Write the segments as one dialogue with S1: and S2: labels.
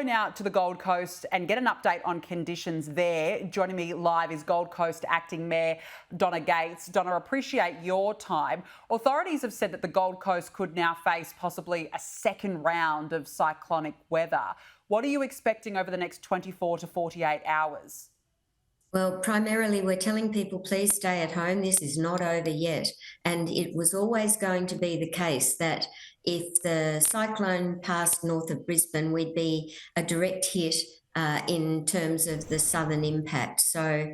S1: go now to the Gold Coast and get an update on conditions there. Joining me live is Gold Coast Acting Mayor Donna Gates. Donna, appreciate your time. Authorities have said that the Gold Coast could now face possibly a second round of cyclonic weather. What are you expecting over the next 24 to 48 hours?
S2: Well, primarily we're telling people please stay at home. This is not over yet. And it was always going to be the case that if the cyclone passed north of Brisbane, we'd be a direct hit in terms of the southern impact. So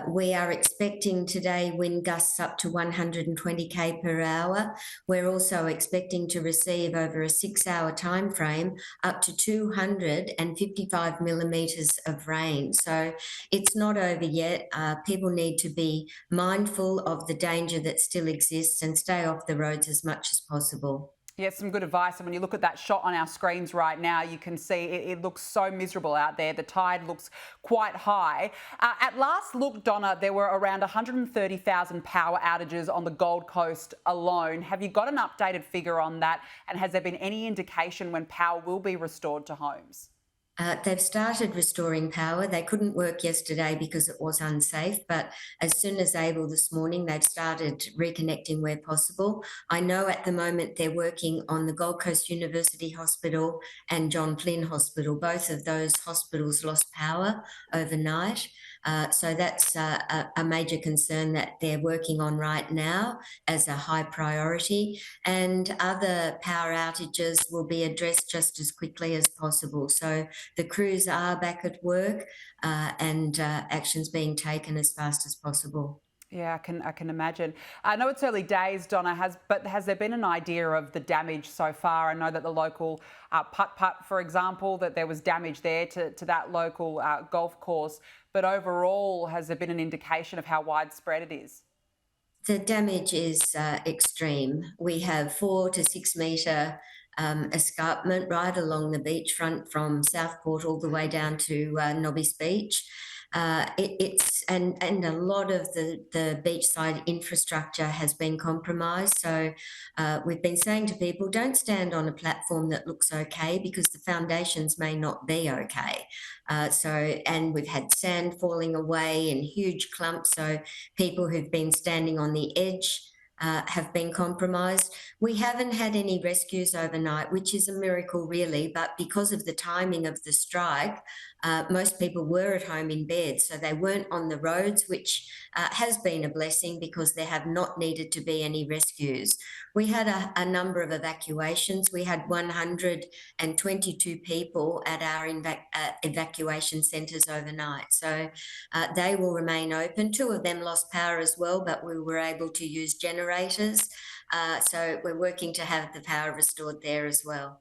S2: we are expecting today wind gusts up to 120 km per hour. We're also expecting to receive over a 6-hour time frame up to 255 millimetres of rain. So it's not over yet. People need to be mindful of the danger that still exists and stay off the roads as much as possible.
S1: Yeah, some good advice. And when you look at that shot on our screens right now, you can see it looks so miserable out there. The tide looks quite high. At last look, Donna, there were around 130,000 power outages on the Gold Coast alone. Have you got an updated figure on that? And has there been any indication when power will be restored to homes?
S2: They've started restoring power. They couldn't work yesterday because it was unsafe, but as soon as able this morning, they've started reconnecting where possible. I know at the moment they're working on the Gold Coast University Hospital and John Flynn Hospital. Both of those hospitals lost power overnight. So that's a major concern that they're working on right now as a high priority. And other power outages will be addressed just as quickly as possible. So the crews are back at work and actions being taken as fast as possible.
S1: Yeah, I can imagine. I know it's early days, Donna, but has there been an idea of the damage so far? I know that the local putt-putt, for example, that there was damage there to that local golf course. But overall, has there been an indication of how widespread it is?
S2: The damage is extreme. We have 4 to 6 metre escarpment right along the beachfront from Southport all the way down to Nobby's Beach. And a lot of the beachside infrastructure has been compromised. So we've been saying to people, don't stand on a platform that looks okay because the foundations may not be okay. And we've had sand falling away in huge clumps. So people who've been standing on the edge have been compromised. We haven't had any rescues overnight, which is a miracle really, but because of the timing of the strike, most people were at home in bed, so they weren't on the roads, which has been a blessing because there have not needed to be any rescues. We had a number of evacuations. We had 122 people at our evacuation centres overnight. So they will remain open. 2 of them lost power as well, but we were able to use generators. So we're working to have the power restored there as well.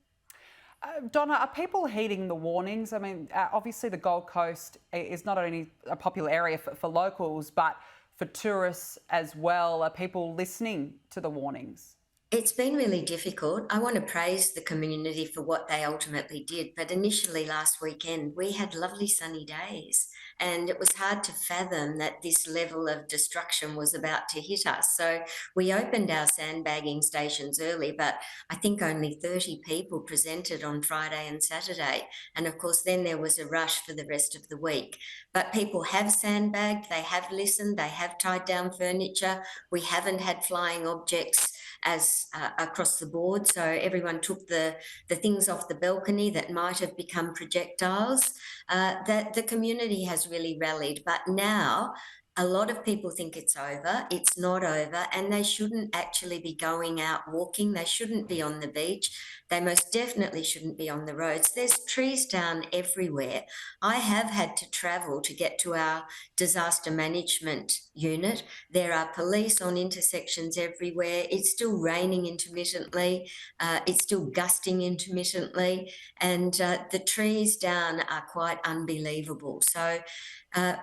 S1: Donna, are people heeding the warnings? I mean, obviously the Gold Coast is not only a popular area for locals, but for tourists as well. Are people listening to the warnings?
S2: It's been really difficult. I want to praise the community for what they ultimately did. But initially last weekend, we had lovely sunny days and it was hard to fathom that this level of destruction was about to hit us. So we opened our sandbagging stations early, but I think only 30 people presented on Friday and Saturday. And of course, then there was a rush for the rest of the week. But people have sandbagged, they have listened, they have tied down furniture. We haven't had flying objects as across the board. So everyone took the things off the balcony that might have become projectiles. That the community has really rallied. But now a lot of people think it's over. It's not over, and they shouldn't actually be going out walking. They shouldn't be on the beach. They most definitely shouldn't be on the roads. There's trees down everywhere. I have had to travel to get to our disaster management unit. There are police on intersections everywhere. It's still raining intermittently. It's still gusting intermittently. And the trees down are quite unbelievable. So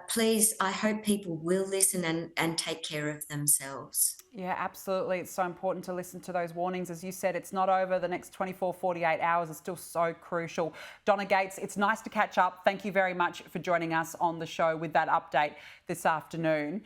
S2: please, I hope people will listen and take care of themselves.
S1: Yeah, absolutely. It's so important to listen to those warnings. As you said, it's not over. The next 24, 48 hours is still so crucial. Donna Gates, it's nice to catch up. Thank you very much for joining us on the show with that update this afternoon.